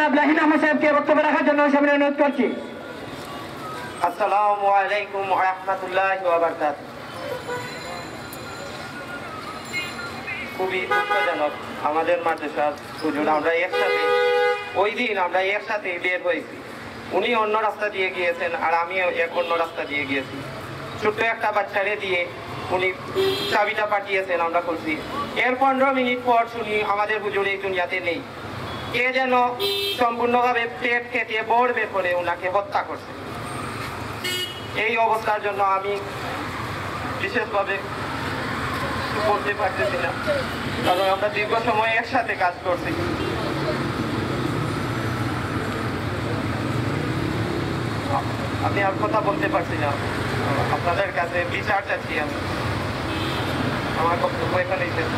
জনাব লাহিন আহমদ সাহেবকে বক্তব্য রাখার জন্য সামনে অনুরোধ করছি। আসসালামু আলাইকুম ওয়া রাহমাতুল্লাহি ওয়া বারাকাতুহু। খুবই দুঃখজনক, আমাদের মাদ্রাসার হুজুর আমরা একসাথে ওই দিন আমরা একসাথে বের হয়েছি। উনি অন্য রাস্তা দিয়ে গিয়েছেন আর আমি অন্য রাস্তা দিয়ে গিয়েছি। ছোট্ট একটা বাচ্চারে দিয়ে উনি চাবিটা পাঠিয়েছেন, আমরা খুলছি। এর 15 মিনিট পর শুনি আমাদের হুজুর এই দুনিয়াতে নেই। কে যেন সম্পূর্ণভাবে পেট কেটে বড় বের করে ওনাকে হত্যা করছে। এই অবস্থার জন্য আমি বিশেষভাবে বলতে পারতেছি না, কারণ আমরা দীর্ঘ সময় একসাথে কাজ করছি। আমি আর কথা বলতে পারছি না, আপনাদের কাছে বিচার চাচ্ছি আমি। আমার বক্তব্য এখানেই শেষ।